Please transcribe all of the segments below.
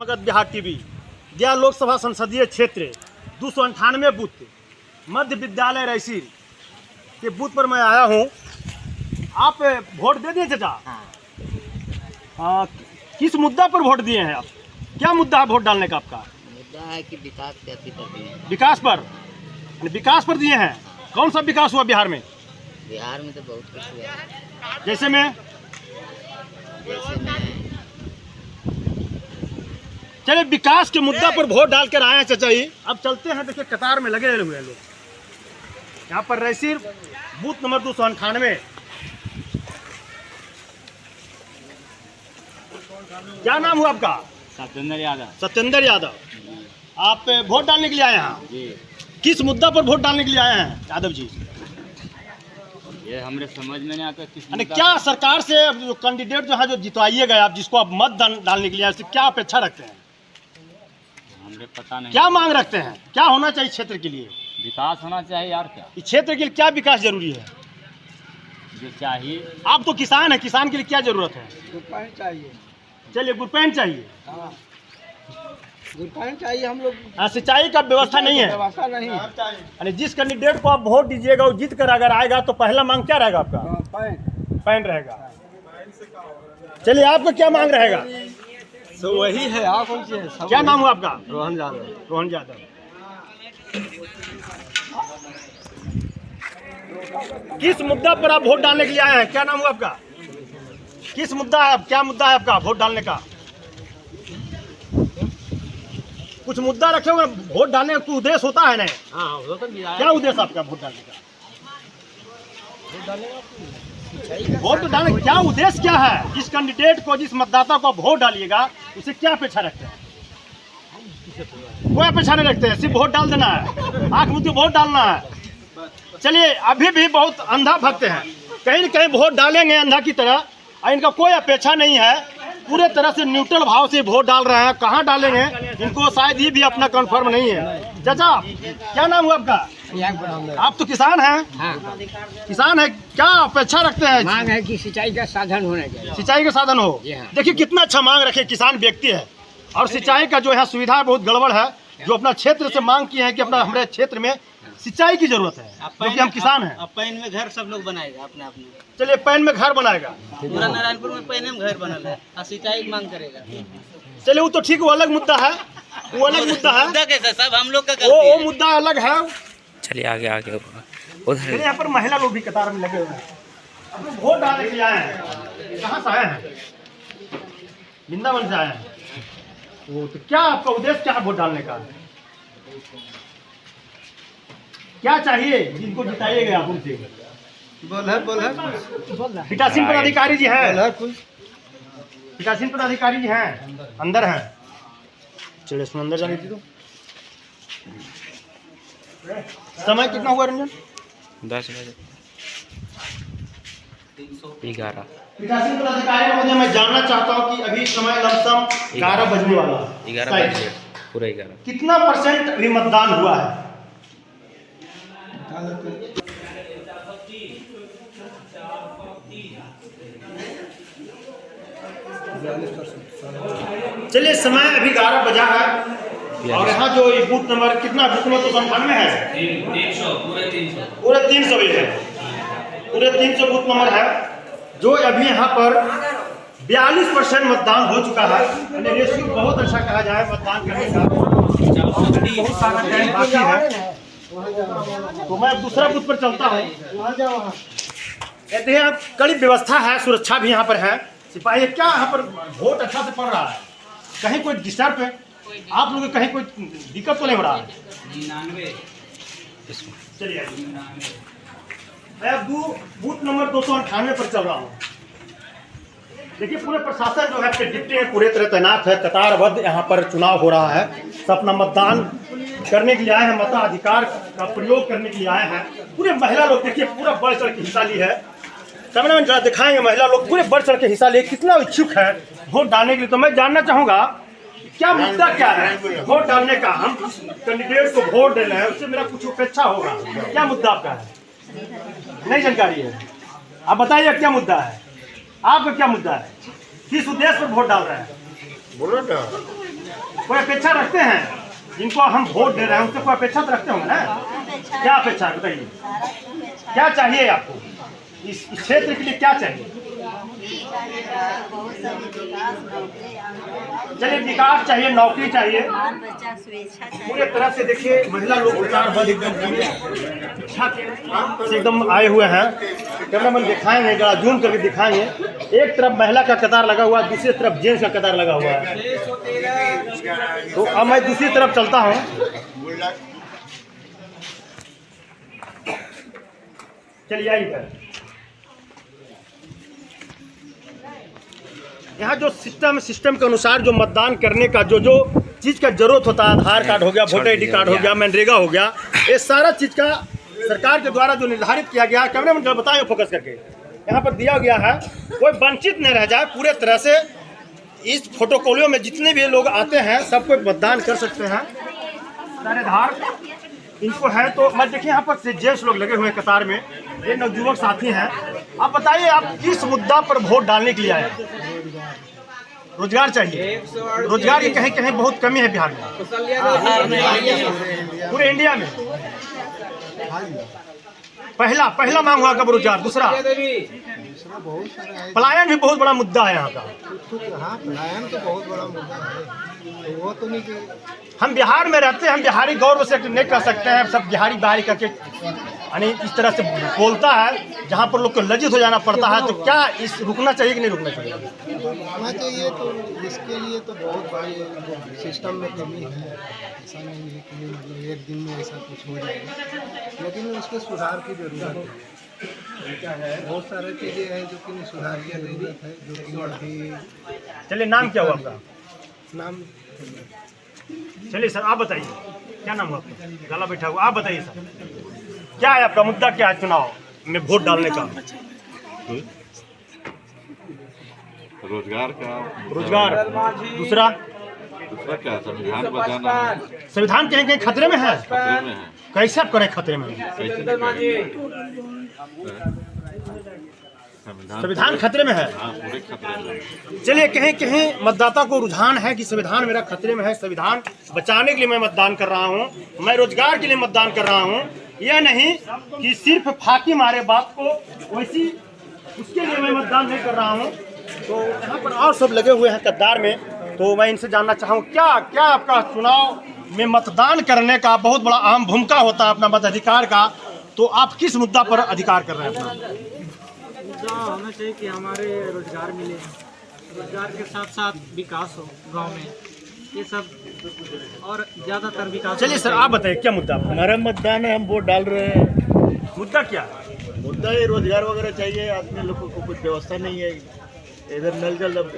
Magadh Bihar TV गया लोकसभा संसदीय क्षेत्र 298 बूथ मध्य विद्यालय रैसी के बूथ पर मैं आया हूँ। आप वोट दे दिए चाचा? हाँ। किस मुद्दा पर वोट दिए हैं आप? क्या मुद्दा है वोट डालने का आपका? मुद्दा है कि विकास कैसे कर दिए हैं। विकास पर दिए हैं। कौन सा विकास हुआ बिहार में? बिहार में तो बहुत कुछ हुआ है। जैसे में चलिए विकास के मुद्दा पर वोट डाल कर आए हैं चाचा जी। अब चलते हैं, देखिए कतार में लगे हुए हैं लोग। यहाँ पर रैसी बूथ नंबर 298। क्या नाम हुआ आपका? सत्येंद्र यादव। सत्येंद्र यादव। आप वोट डालने के लिए आए हैं? जी। किस मुद्दा पर वोट डालने के लिए आए हैं यादव जी? ये हमारे समझ में नहीं आता किस अरे क्या सरकार से जो कैंडिडेट जो है जो जितवाइए गए, आप जिसको आप मत डालने के लिए आए, उससे क्या अपेक्षा रखते हैं? हमें पता नहीं। क्या मांग रखते हैं? क्या होना चाहिए क्षेत्र के लिए? विकास होना चाहिए यार। क्या इस क्षेत्र के लिए क्या विकास जरूरी है? जो चाहिए। आप तो किसान है, किसान के लिए क्या जरूरत है? गुरपैन चाहिए। चलिए गुरपैन चाहिए। हाँ, गुरपैन चाहिए। हम लोग सिंचाई का व्यवस्था नहीं है। व्यवस्था नहीं है। यानी जिस कैंडिडेट को आप वोट दीजिएगा वो जीत कर अगर आएगा तो पहला मांग क्या रहेगा आपका? हाँ, पैन। पैन रहेगा। चलिए आपका क्या मांग रहेगा? तो वही है। आप कौन से हैं? क्या नाम हुआ आपका? रोहन यादव। रोहन यादव। किस मुद्दा पर आप वोट डालने के लिए आए हैं? क्या नाम हुआ आपका? किस मुद्दा है? क्या मुद्दा है आपका वोट डालने का? कुछ मुद्दा रखे हुए, वोट डालने का कुछ उद्देश्य होता है ना? क्या उद्देश्य आपका वोट डालने का? वोट डालने क्या उद्देश्य क्या है? जिस कैंडिडेट को, जिस मतदाता को वोट डालिएगा उसे क्या अपेक्षा रखते हैं? कोई अपेक्षा नहीं रखते हैं, सिर्फ वोट डाल देना है, आंख मुझे वोट डालना है। चलिए अभी भी बहुत अंधा भक्त हैं, कहीं न कहीं वोट डालेंगे अंधा की तरह, और इनका कोई अपेक्षा नहीं है, पूरे तरह से न्यूट्रल भाव से वोट डाल रहे हैं। कहाँ डालेंगे इनको शायद ये भी अपना कंफर्म नहीं है। चाचा क्या नाम हुआ आपका? आप तो किसान हैं। हाँ। किसान है, क्या अपेक्षा रखते हैं? मांग है कि सिंचाई का साधन होना चाहिए। सिंचाई का साधन हो। हाँ। देखिए कितना अच्छा मांग रखे, किसान व्यक्ति है और सिंचाई का जो है सुविधा बहुत गड़बड़ है। जो अपना क्षेत्र से मांग की है कि अपना हमारे क्षेत्र में सिंचाई की जरूरत है, क्योंकि हम किसान हैं। अब पैन में घर सब लोग बनाएगा अपने अपने। चलिए पैन में घर बनाएगा। पूरा नारायणपुर में पैन में घर बनल है और सिंचाई की मांग करेगा। चलिए वो तो ठीक, वो अलग मुद्दा है, वो अलग मुद्दा है। मुद्दा कैसा सब हम लोग का वो गलती है। मुद्दा अलग है। चलिए आगे आगे चलिए यहाँ पर महिला लोग भी कतार में लगे हुए हैं, अपने वोट डालने के लिए आए हैं। कहाँ से आए हैं? वृंदावन से आए हैं। वो तो क्या आपका उद्देश्य क्या है वोट डालने का? क्या चाहिए जिनको जिताइएगा आप उनसे? पीठासीन पदाधिकारी जी हैं। पीठासीन पदाधिकारी जी हैं, अंदर हैं। चलिए इसमें अंदर जाने दीजिए। समय कितना हुआ रंजन? 10 बजे 11। पीठासीन पदाधिकारी महोदय, मैं जानना चाहता हूँ कि अभी समय लमसम 11 बजने वाला है। 11 बजे पूरा 11। कितना % अभी मतदान हुआ है? चलिए समय अभी 11 बजा है और यहाँ जो ये बूथ नंबर कितना, बूथ नंबर 298 है। 300 पूरे 300 भी है, पूरे 300 बूथ नंबर है। जो अभी यहाँ पर 42% मतदान हो चुका है। रेशियो बहुत अच्छा कहा जाए मतदान करने का, बहुत सारा टाइम बाकी है। तो मैं दूसरा बूथ पर चलता हूँ। कहते हैं कड़ी व्यवस्था है, सुरक्षा भी यहाँ पर है, सिपाही क्या यहाँ पर वोट अच्छा से पड़ रहा है। कहीं कोई डिस्टर्ब है आप लोग, कहीं कोई दिक्कत तो नहीं हो रहा है? चलिए मैं अब बूथ नंबर 298 पर चल रहा हूँ। देखिए पूरे प्रशासन जो है डिप्टी है, पूरे तरह तैनात है, कतारबद्ध यहाँ पर चुनाव हो रहा है। सब अपना मतदान करने के लिए आए हैं, मताधिकार का प्रयोग करने के लिए आए हैं। पूरे महिला लोग देखिए पूरा बढ़ चढ़ के हिस्सा ली है। कैमरामैन जरा दिखाएंगे, महिला लोग पूरे बढ़ चढ़ के हिस्सा लिए, कितना इच्छुक है वोट डालने के लिए। तो मैं जानना चाहूँगा क्या मुद्दा क्या है वोट डालने का? हम कैंडिडेट को वोट दे रहे हैं, उससे मेरा कुछ अपेक्षा होगा। क्या मुद्दा आपका है? नहीं जानकारी है, आप बताइए क्या मुद्दा है आपका? क्या मुद्दा है? किस उद्देश्य पर वोट डाल रहे हैं? बोलो ना। कोई अपेक्षा रखते हैं जिनको हम वोट दे रहे हैं उससे कोई अपेक्षा तो रखते होंगे ना? क्या अपेक्षा है बताइए, क्या चाहिए आपको इस क्षेत्र के लिए, क्या चाहिए? चलिए विकास चाहिए, नौकरी चाहिए पूरे तरह से। देखिए महिला लोग एकदम आए हुए हैं। कैमरामैन दिखाएंगे, जरा जूम करके दिखाएंगे। एक तरफ महिला का कतार लगा हुआ है, दूसरी तरफ जेंट्स का कतार लगा हुआ है। तो अब मैं दूसरी तरफ चलता हूँ। चलिए आइए, यहाँ जो सिस्टम के अनुसार जो मतदान करने का जो चीज़ का जरूरत होता है, आधार कार्ड हो गया, वोटर ID कार्ड हो गया, मनरेगा हो गया, ये सारा चीज़ का सरकार के द्वारा जो निर्धारित किया गया है, कैमरामैन जरा बताइए फोकस करके, यहाँ पर दिया गया है, कोई वंचित न रह जाए। पूरे तरह से इस फोटोकॉलियों में जितने भी लोग आते हैं सब कोई मतदान कर सकते हैं। सारे आधार इनको है। तो मैं देखिए यहाँ पर से जेंट्स लोग लगे हुए हैं कतार में, ये नवयुवक साथी हैं। आप बताइए आप किस मुद्दा पर वोट डालने के लिए आए? रोजगार चाहिए। रोजगार की कहीं कहीं बहुत कमी है बिहार में, पूरे इंडिया में। पहला मांग हुआ कब रोजगार, दूसरा पलायन भी बहुत बड़ा मुद्दा है यहाँ का। हाँ, पलायन तो बहुत बड़ा मुद्दा है, वो तो नहीं कि हम बिहार में रहते हैं, हम बिहारी गौरव से नहीं कर सकते हैं। सब बिहारी करके यानी इस तरह से बोलता है जहाँ पर लोग को लज्जित हो जाना पड़ता है। तो क्या इस रुकना चाहिए कि नहीं रुकना चाहिए? रुकना चाहिए। तो इसके लिए तो बहुत बड़ी सिस्टम में कमी है। ऐसा नहीं है कि मतलब एक दिन में ऐसा कुछ हो जाएगा, लेकिन उसके सुधार की जरूरत है। बहुत सारी चीज़ें हैं जो कि सुधार की जरूरत है, जो कि अभी। चलिए नाम क्या हुआ आपका? नाम चलिए सर आप बताइए, क्या नाम हुआ आपका? गला बैठा हुआ, आप बताइए सर क्या है आपका मुद्दा, क्या है चुनाव में वोट डालने का? रोजगार का। रोजगार, दूसरा क्या, संविधान बचाना है। संविधान कहीं कहीं खतरे में है। खतरे में है। कैसे आप करें खतरे में? संविधान खतरे में है। हाँ, पूरे खतरे में। चलिए कहीं कहीं मतदाता को रुझान है कि संविधान मेरा खतरे में है, संविधान बचाने के लिए मैं मतदान कर रहा हूँ, मैं रोजगार के लिए मतदान कर रहा हूँ। यह नहीं कि सिर्फ फाकी मारे बात को, वैसी उसके लिए मैं मतदान नहीं कर रहा हूँ। तो यहाँ पर और सब लगे हुए हैं कतार में। तो मैं इनसे जानना चाहूँ क्या क्या आपका चुनाव में मतदान करने का बहुत बड़ा अहम भूमिका होता है अपना मताधिकार का। तो आप किस मुद्दा पर अधिकार कर रहे हैं अपना? मुद्दा होना चाहिए कि हमारे रोजगार मिले, रोजगार के साथ साथ विकास हो गांव में, ये सब और ज़्यादातर विकास। चलिए सर आप बताइए क्या मुद्दा? हमारा मतदान है, हम वोट डाल रहे हैं। मुद्दा क्या है? मुद्दा ये रोजगार वगैरह चाहिए। आदमी लोगों को कुछ व्यवस्था नहीं है, इधर नल जल अब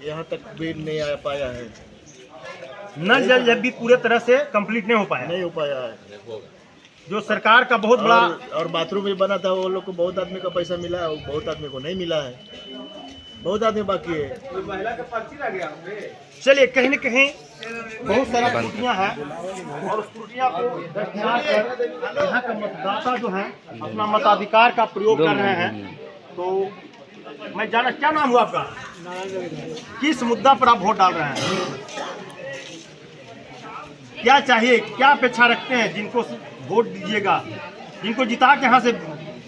यहाँ तक भी नहीं आ पाया है। नल जल जब भी पूरे तरह से कंप्लीट नहीं हो पाया है। जो सरकार का बहुत बड़ा और बाथरूम भी बना था, वो लोग को बहुत आदमी का पैसा मिला है, बहुत आदमी को नहीं मिला है, बहुत आदमी बाकी है। चलिए कहीं न कहीं बहुत सारा त्रुटियां हैं और उस त्रुटियां को दरकिनार कर यहाँ का मतदाता जो है अपना मताधिकार का प्रयोग कर रहे हैं। तो मैं जाना, क्या नाम हुआ आपका? किस मुद्दा पर आप वोट डाल रहे हैं? क्या चाहिए, क्या अपेक्षा रखते हैं जिनको वोट दीजिएगा, जिनको जिता के यहाँ से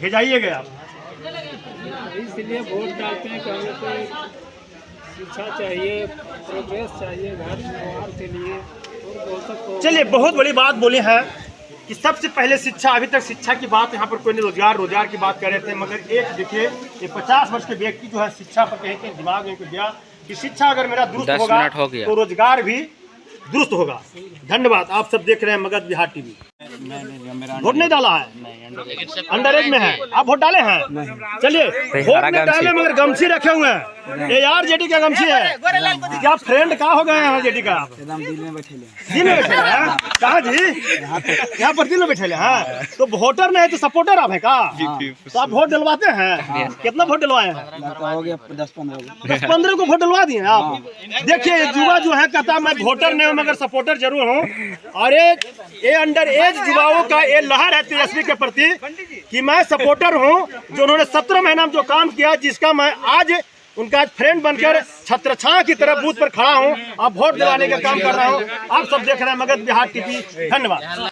भेजाइएगा आप? इसलिए वोट डालते हैं कि हम लोग को शिक्षा चाहिए, प्रोग्रेस चाहिए घर परिवार के लिए। चलिए बहुत बड़ी बात बोली है कि सबसे पहले शिक्षा। अभी तक शिक्षा की बात यहाँ पर कोई नहीं, रोजगार की बात कर रहे थे, मगर एक देखिए ये 50 वर्ष के व्यक्ति जो है शिक्षा पर कहीं कहीं दिमाग में गया कि शिक्षा अगर मेरा दुरुस्त होगा तो रोजगार भी दुरुस्त होगा। धन्यवाद। आप सब देख रहे हैं मगध बिहार टीवी। वोट नहीं डाला है, अंडर एज में है, आप वोट डाले हैं? चलिए वोट नहीं डाले मगर गमछी रखे हुए हैं, ये यार जेडी का गमछी है। क्या फ्रेंड कहाँ हो गए हैं जेडी का? आप दिल में बैठे हैं कहाँ जी? यहाँ पर दिल में बैठे हैं। तो वोटर नहीं तो सपोर्टर आप है का? तो आप वोट डलवाते हैं? कितना वोट डलवाए हैं? हो गया 10-15 10-15 को वोट डलवा दिए आप। देखिए युवा जो है कहता मैं वोटर नहीं हूँ मगर सपोर्टर जरूर हूँ। और ये अंडर एज युवाओं का ये लहर है तेजस्वी के प्रति कि मैं सपोर्टर हूँ, जो उन्होंने 17 महीना में जो काम किया, जिसका मैं आज उनका आज फ्रेंड बनकर छत्रछाया की तरफ बूथ पर खड़ा हूँ, अब वोट दिलाने का काम कर रहा हूँ। आप सब देख रहे हैं मगध बिहार टीवी। धन्यवाद।